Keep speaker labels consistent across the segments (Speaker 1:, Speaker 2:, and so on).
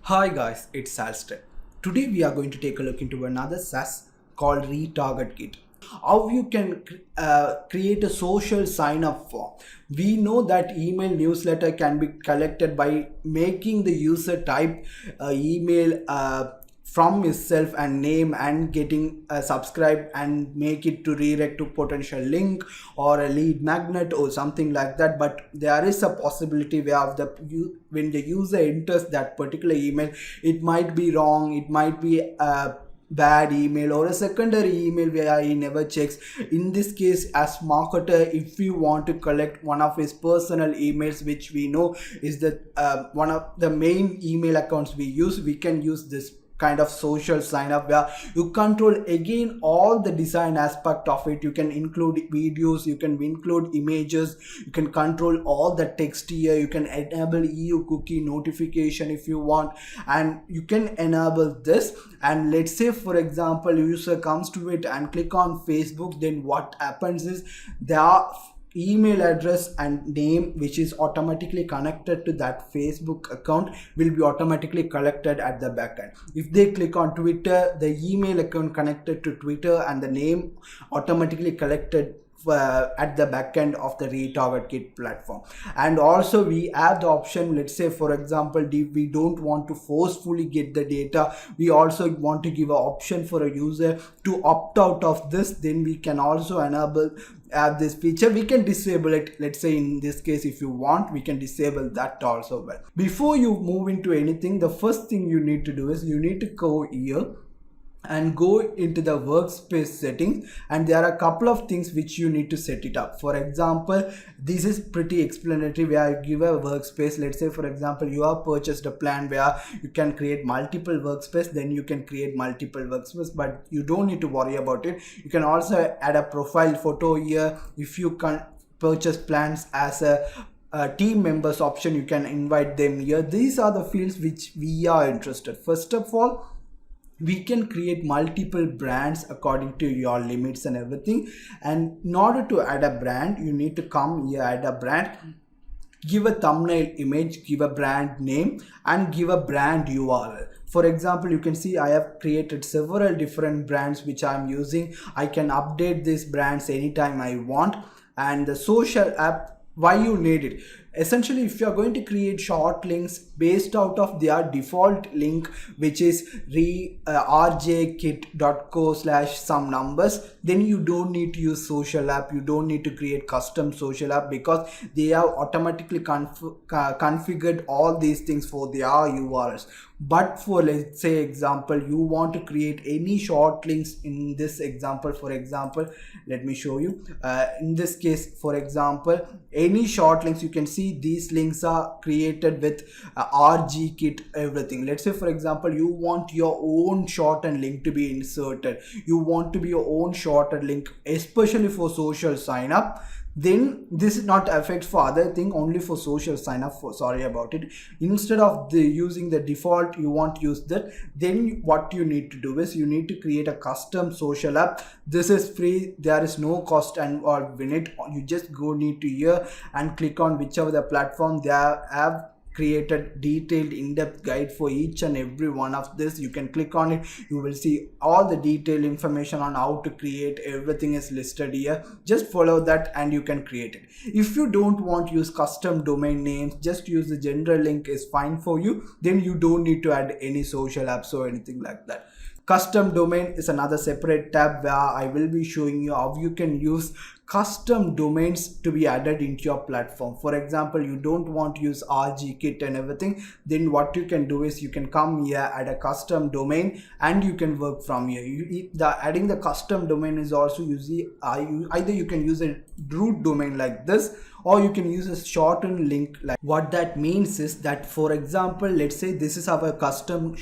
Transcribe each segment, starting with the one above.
Speaker 1: Hi guys, it's Alston. Today we are going to take a look into another SaaS called RetargetKit. How you can create a social sign-up form. We know that email newsletter can be collected by making the user type email from himself and name and getting subscribe and make it to redirect to potential link or a lead magnet or something like that. But there is a possibility where when the user enters that particular email, it might be wrong, it might be bad email or a secondary email where he never checks. In this case, as marketer, if you want to collect one of his personal emails, which we know is the one of the main email accounts we use, we can use this kind of social sign up where you control again all the design aspect of it. You can include videos, you can include images, you can control all the text here, you can enable EU cookie notification if you want, and you can enable this. And let's say for example user comes to it and click on Facebook, then what happens is their email address and name, which is automatically connected to that Facebook account, will be automatically collected at the backend. If they click on Twitter, the email account connected to Twitter and the name automatically collected at the backend of the RetargetKit platform. And also we have the option, let's say for example we don't want to forcefully get the data, we also want to give an option for a user to opt out of this, then we can also enable this feature. We can disable it. Let's say in this case, if you want, we can disable that also. Well, before you move into anything, the first thing you need to do is you need to go here and go into the workspace settings, and there are a couple of things which you need to set it up. For example, this is pretty explanatory where I give a workspace. Let's say for example you have purchased a plan where you can create multiple workspace, then you can create multiple workspace, but you don't need to worry about it. You can also add a profile photo here. If you can purchase plans as a team members option, you can invite them here. These are the fields which we are interested. First of all, we can create multiple brands according to your limits and everything. And in order to add a brand, you need to come here, add a brand, give a thumbnail image, give a brand name, and give a brand URL. For example, you can see I have created several different brands which I'm using. I can update these brands anytime I want. And the social app, why you need it? Essentially, if you are going to create short links based out of their default link, which is rjkit.co/some numbers, then you don't need to use social app. You don't need to create custom social app because they have automatically configured all these things for their URLs. But for, let's say example, you want to create any short links. In this example, for example, let me show you. In this case, for example, any short links, you can see these links are created with RGKit everything. Let's say for example you want your own shortened link to be inserted, you want to be your own shortened link especially for social sign up, then this is not affect for other thing, only for social sign up. Sorry about it. Instead of using the default, you want to use that, then what you need to do is you need to create a custom social app. This is free, there is no cost involved in it. You just need to here and click on whichever the platform they have created detailed in-depth guide for each and every one of this. You can click on it, you will see all the detailed information on how to create. Everything is listed here. Just follow that and you can create it. If you don't want to use custom domain names, just use the general link is fine for you. Then you don't need to add any social apps or anything like that. Custom domain is another separate tab where I will be showing you how you can use custom domains to be added into your platform. For example, you don't want to use RGKit and everything, then what you can do is you can come here, add a custom domain, and you can work from here. Adding the custom domain is also either you can use a root domain like this, or you can use a shortened link. Like what that means is that, for example, let's say this is our custom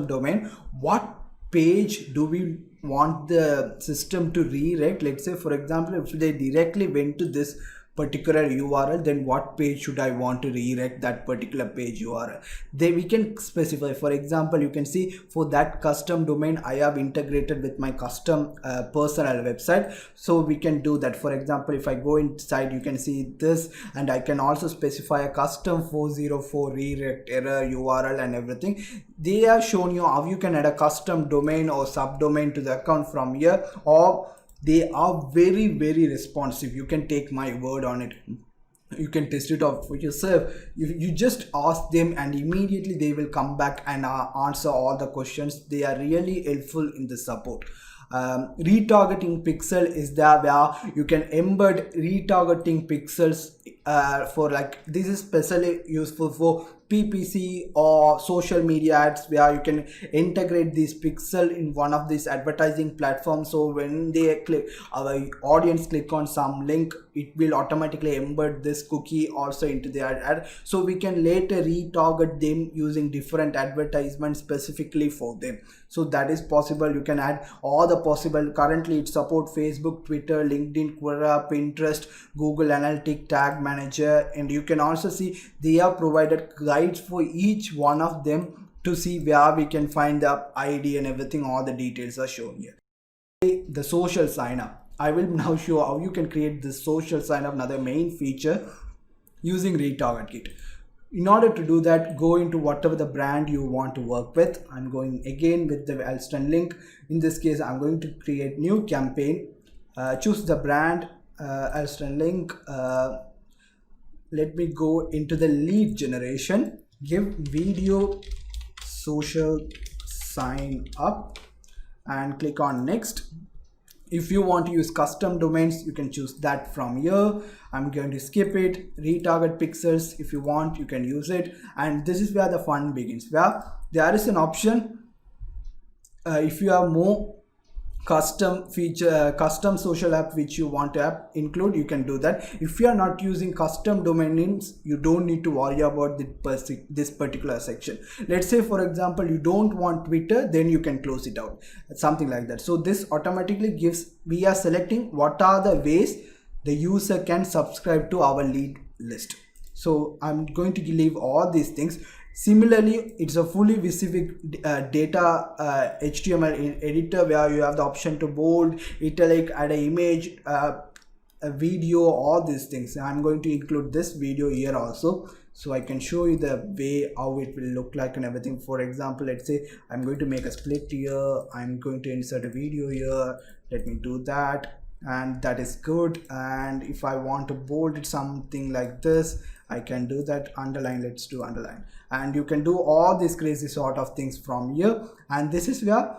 Speaker 1: domain. What page do we want the system to redirect? Let's say for example if they directly went to this particular URL, then what page should I want to redirect that particular page URL. Then we can specify, for example, you can see for that custom domain I have integrated with my custom personal website, so we can do that. For example, if I go inside, you can see this, and I can also specify a custom 404 redirect error URL and everything. They have shown you how you can add a custom domain or subdomain to the account from here, or they are very responsive. You can take my word on it. You can test it out for yourself. You just ask them and immediately they will come back and answer all the questions. They are really helpful in the support. Retargeting pixel is there where you can embed retargeting pixels for, like, this is especially useful for PPC or social media ads, where you can integrate this pixel in one of these advertising platforms. So when they click, our audience click on some link, it will automatically embed this cookie also into the ad, so we can later retarget them using different advertisements specifically for them. So that is possible. You can add all the possible. Currently it supports Facebook, Twitter, LinkedIn, Quora, Pinterest, Google Analytics, Tag Manager, and you can also see they have provided guides for each one of them to see where we can find the ID and everything. All the details are shown here. The social sign up. I will now show how you can create this social sign up, another main feature, using RetargetKit. In order to do that, go into whatever the brand you want to work with. I'm going again with the Alston link. In this case, I'm going to create new campaign. Choose the brand, Alston link. Let me go into the lead generation. Give video social sign up and click on next. If you want to use custom domains, you can choose that from here. I'm going to skip it. Retarget pixels, if you want, you can use it. And this is where the fun begins, where there is an option. If you have more custom feature, custom social app which you want to include, you can do that. If you are not using custom domain names, you don't need to worry about this particular section. Let's say, for example, you don't want Twitter, then you can close it out, something like that. So this automatically gives, we are selecting what are the ways the user can subscribe to our lead list. So I'm going to leave all these things. Similarly, it's a fully visible data HTML editor, where you have the option to bold, italic, add an image, a video, all these things. I'm going to include this video here also, so I can show you the way how it will look like and everything. For example, let's say I'm going to make a split here. I'm going to insert a video here. Let me do that, and that is good. And if I want to bold it, something like this, I can do that. Underline, let's do underline. And you can do all these crazy sort of things from here. And this is where,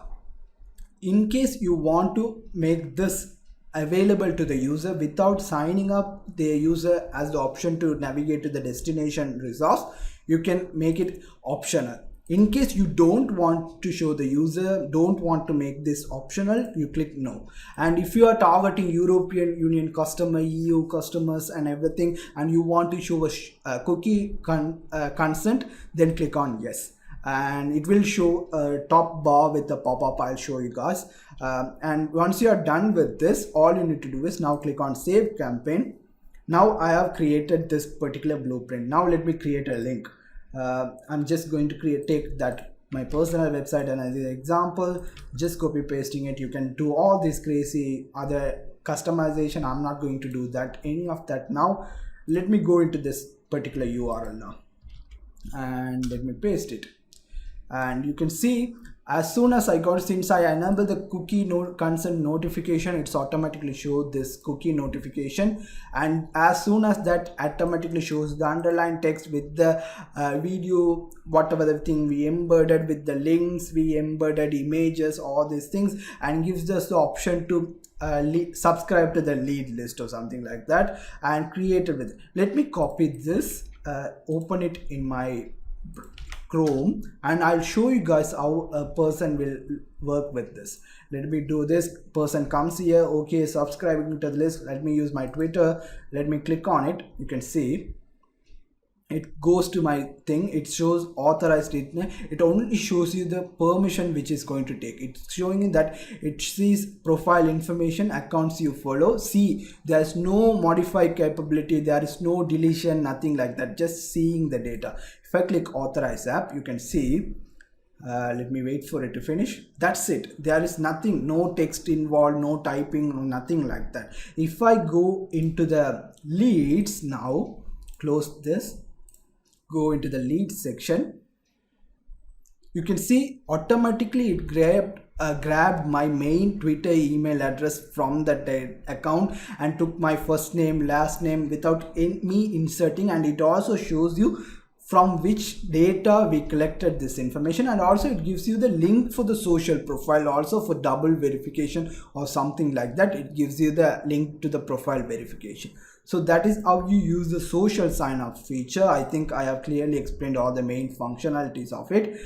Speaker 1: in case you want to make this available to the user without signing up, the user has the option to navigate to the destination resource. You can make it optional. In case you don't want to show the user, don't want to make this optional, you click no. And if you are targeting European Union customer, EU customers and everything, and you want to show a cookie consent, then click on yes. And it will show a top bar with the pop-up. I'll show you guys. And once you are done with this, all you need to do is now click on save campaign. Now I have created this particular blueprint. Now let me create a link. I'm just going to take that my personal website and as an example, just copy pasting it. You can do all this crazy other customization. I'm not going to do that, any of that now. Let me go into this particular URL now and let me paste it. And you can see, as soon as I got, since I enable the cookie consent notification, it's automatically show this cookie notification. And as soon as that automatically shows the underlined text with the video, whatever the thing we embedded with the links, we embedded images, all these things, and gives us the option to subscribe to the lead list or something like that, and create it with it. Let me copy this, open it in my Chrome, and I'll show you guys how a person will work with this. Let me do this. Person comes here, okay, subscribing to the list. Let me use my Twitter. Let me click on it. You can see it goes to my thing, it shows authorized it. It only shows you the permission which is going to take. It's showing you that it sees profile information, accounts you follow. See, there's no modify capability, there is no deletion, nothing like that, just seeing the data. If I click authorize app, you can see, let me wait for it to finish. That's it. There is nothing, no text involved, no typing, no nothing like that. If I go into the leads now, close this, go into the leads section, you can see automatically it grabbed my main Twitter email address from that account and took my first name, last name without me inserting, and it also shows you from which data we collected this information, and also it gives you the link for the social profile also for double verification or something like that. It gives you the link to the profile verification. So that is how you use the social sign up feature. I think I have clearly explained all the main functionalities of it.